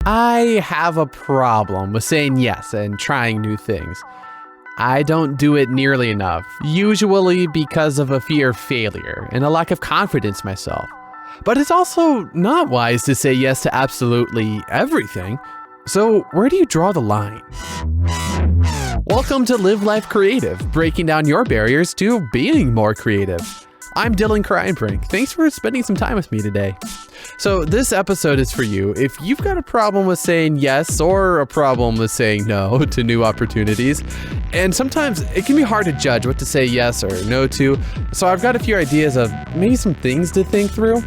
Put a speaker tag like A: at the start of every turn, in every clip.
A: I have a problem with saying yes and trying new things. I don't do it nearly enough, usually because of a fear of failure and a lack of confidence in myself. But it's also not wise to say yes to absolutely everything. So where do you draw the line? Welcome to Live Life Creative, breaking down your barriers to being more creative. I'm Dylan Kreinbrink. Thanks for spending some time with me today. So this episode is for you if you've got a problem with saying yes or a problem with saying no to new opportunities. And sometimes it can be hard to judge what to say yes or no to. So I've got a few ideas of maybe some things to think through.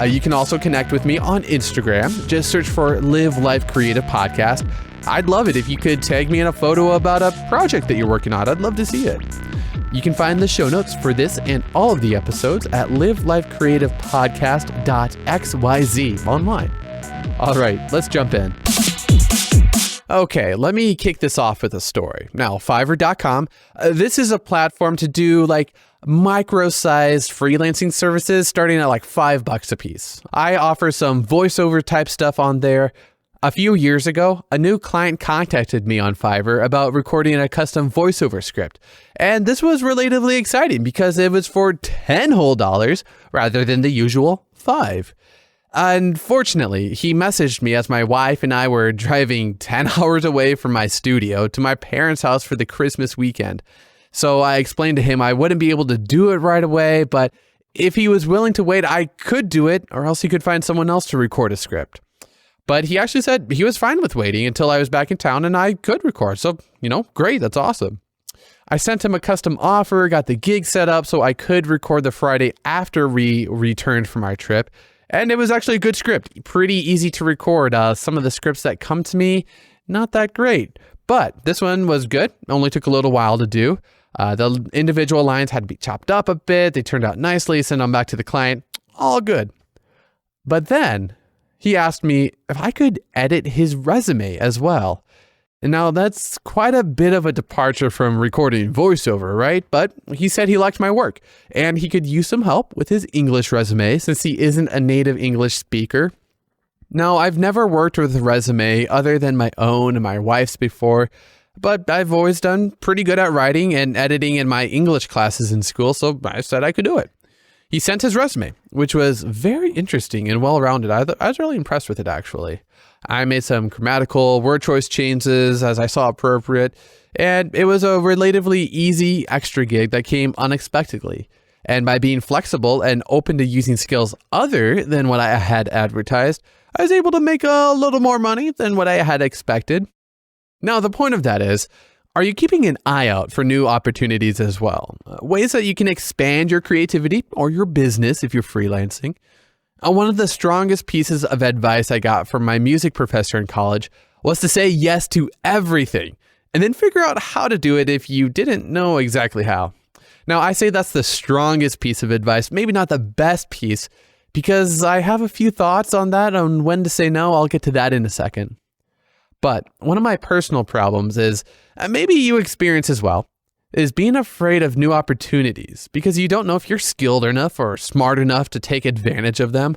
A: You can also connect with me on Instagram. Just search for Live Life Creative Podcast. I'd love it if you could tag me in a photo about a project that you're working on. I'd love to see it. You can find the show notes for this and all of the episodes at livelifecreativepodcast.xyz online. All right, let's jump in. Okay, let me kick this off with a story. Now, Fiverr.com, this is a platform to do like micro-sized freelancing services starting at like $5 a piece. I offer some voiceover type stuff on there. A few years ago, a new client contacted me on Fiverr about recording a custom voiceover script. And this was relatively exciting because it was for $10 whole rather than the usual $5. Unfortunately, he messaged me as my wife and I were driving 10 hours away from my studio to my parents' house for the Christmas weekend. So I explained to him I wouldn't be able to do it right away, but if he was willing to wait, I could do it, or else he could find someone else to record a script. But he actually said he was fine with waiting until I was back in town and I could record. So, great, that's awesome. I sent him a custom offer, got the gig set up so I could record the Friday after we returned from our trip. And it was actually a good script, pretty easy to record. Some of the scripts that come to me, not that great. But this one was good, only took a little while to do. The individual lines had to be chopped up a bit. They turned out nicely, sent them back to the client, all good. But then he asked me if I could edit his resume as well. And now that's quite a bit of a departure from recording voiceover, right? But he said he liked my work and he could use some help with his English resume since he isn't a native English speaker. Now, I've never worked with a resume other than my own and my wife's before, but I've always done pretty good at writing and editing in my English classes in school, so I said I could do it. He sent his resume, which was very interesting and well-rounded. I was really impressed with it, actually. I made some grammatical word choice changes as I saw appropriate, and it was a relatively easy extra gig that came unexpectedly. And by being flexible and open to using skills other than what I had advertised, I was able to make a little more money than what I had expected. Now, the point of that is, are you keeping an eye out for new opportunities as well? Ways that you can expand your creativity or your business if you're freelancing. One of the strongest pieces of advice I got from my music professor in college was to say yes to everything and then figure out how to do it if you didn't know exactly how. Now, I say that's the strongest piece of advice, maybe not the best piece, because I have a few thoughts on that, on when to say no. I'll get to that in a second. But one of my personal problems is, maybe you experience as well, is being afraid of new opportunities because you don't know if you're skilled enough or smart enough to take advantage of them.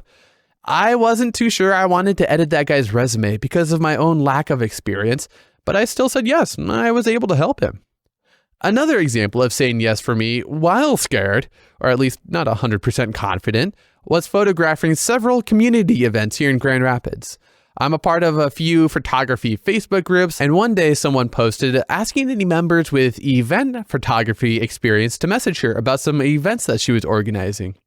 A: I wasn't too sure I wanted to edit that guy's resume because of my own lack of experience, but I still said yes, and I was able to help him. Another example of saying yes for me while scared, or at least not 100% confident, was photographing several community events here in Grand Rapids. I'm a part of a few photography Facebook groups, and one day someone posted asking any members with event photography experience to message her about some events that she was organizing.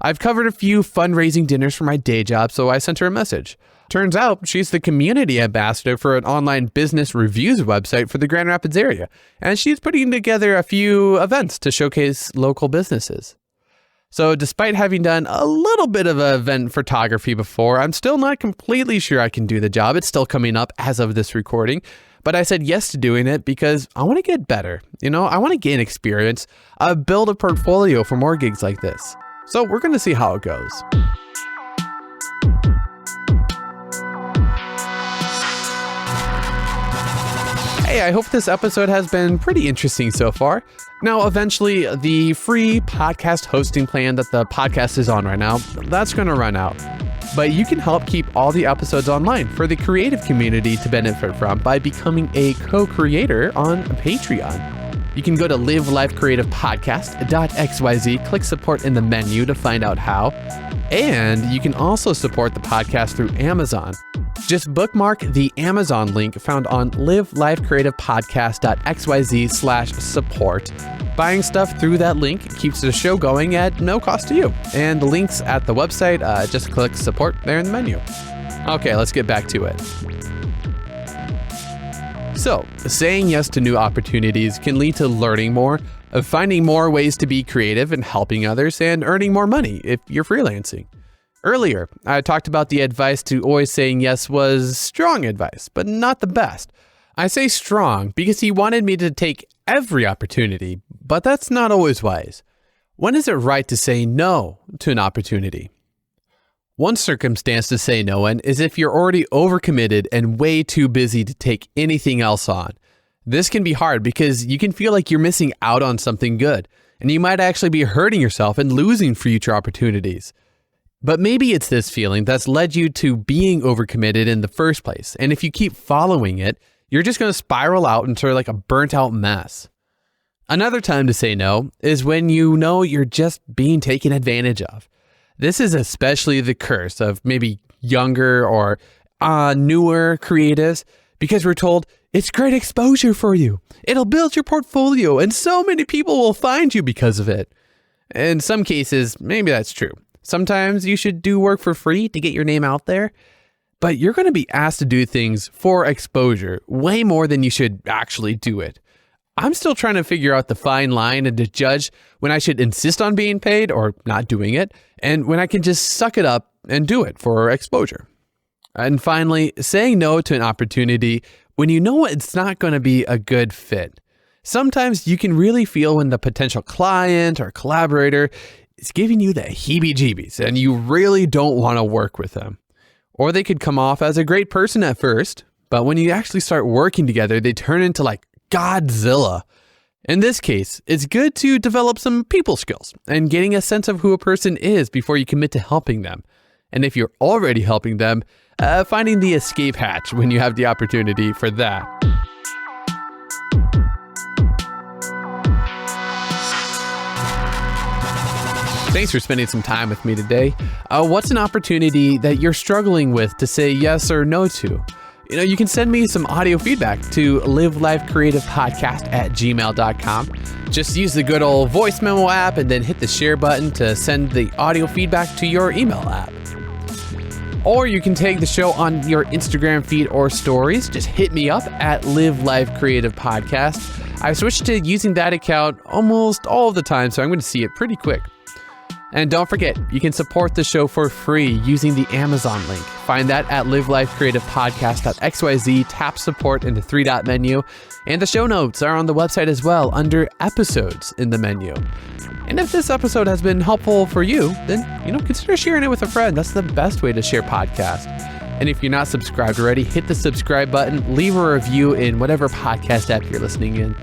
A: I've covered a few fundraising dinners for my day job, so I sent her a message. Turns out she's the community ambassador for an online business reviews website for the Grand Rapids area, and she's putting together a few events to showcase local businesses. So despite having done a little bit of event photography before, I'm still not completely sure I can do the job. It's still coming up as of this recording, but I said yes to doing it because I want to get better. I want to gain experience, build a portfolio for more gigs like this. So we're going to see how it goes. Hey, I hope this episode has been pretty interesting so far. Now, eventually, the free podcast hosting plan that the podcast is on right now, that's going to run out. But you can help keep all the episodes online for the creative community to benefit from by becoming a co-creator on Patreon. You can go to livelifecreativepodcast.xyz, click support in the menu to find out how. And you can also support the podcast through Amazon. Just bookmark the Amazon link found on livelifecreativepodcast.xyz/support. Buying stuff through that link keeps the show going at no cost to you. And the link's at the website. Just click support there in the menu. Okay, let's get back to it. So, saying yes to new opportunities can lead to learning more, finding more ways to be creative and helping others, and earning more money if you're freelancing. Earlier, I talked about the advice to always saying yes was strong advice, but not the best. I say strong because he wanted me to take every opportunity, but that's not always wise. When is it right to say no to an opportunity? One circumstance to say no in is if you're already overcommitted and way too busy to take anything else on. This can be hard because you can feel like you're missing out on something good, and you might actually be hurting yourself and losing future opportunities. But maybe it's this feeling that's led you to being overcommitted in the first place, and if you keep following it, you're just going to spiral out into like a burnt out mess. Another time to say no is when you know you're just being taken advantage of. This is especially the curse of maybe younger or newer creatives, because we're told it's great exposure for you. It'll build your portfolio and so many people will find you because of it. In some cases, maybe that's true. Sometimes you should do work for free to get your name out there, but you're going to be asked to do things for exposure way more than you should actually do it. I'm still trying to figure out the fine line and to judge when I should insist on being paid or not doing it, and when I can just suck it up and do it for exposure. And finally, saying no to an opportunity when you know it's not going to be a good fit. Sometimes you can really feel when the potential client or collaborator is giving you the heebie-jeebies and you really don't want to work with them. Or they could come off as a great person at first, but when you actually start working together, they turn into like Godzilla. In this case, it's good to develop some people skills and getting a sense of who a person is before you commit to helping them. And if you're already helping them, finding the escape hatch when you have the opportunity for that. Thanks for spending some time with me today. What's an opportunity that you're struggling with to say yes or no to? You can send me some audio feedback to livelifecreativepodcast@gmail.com. Just use the good old voice memo app and then hit the share button to send the audio feedback to your email app. Or you can take the show on your Instagram feed or stories. Just hit me up at Live Life Creative Podcast. I've switched to using that account almost all of the time, so I'm going to see it pretty quick. And don't forget, you can support the show for free using the Amazon link. Find that at livelifecreativepodcast.xyz, tap support in the 3-dot menu, and the show notes are on the website as well under episodes in the menu. And if this episode has been helpful for you, then, consider sharing it with a friend. That's the best way to share podcasts. And if you're not subscribed already, hit the subscribe button, leave a review in whatever podcast app you're listening in.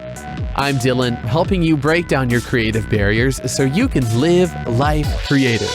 A: I'm Dylan, helping you break down your creative barriers so you can live life creative.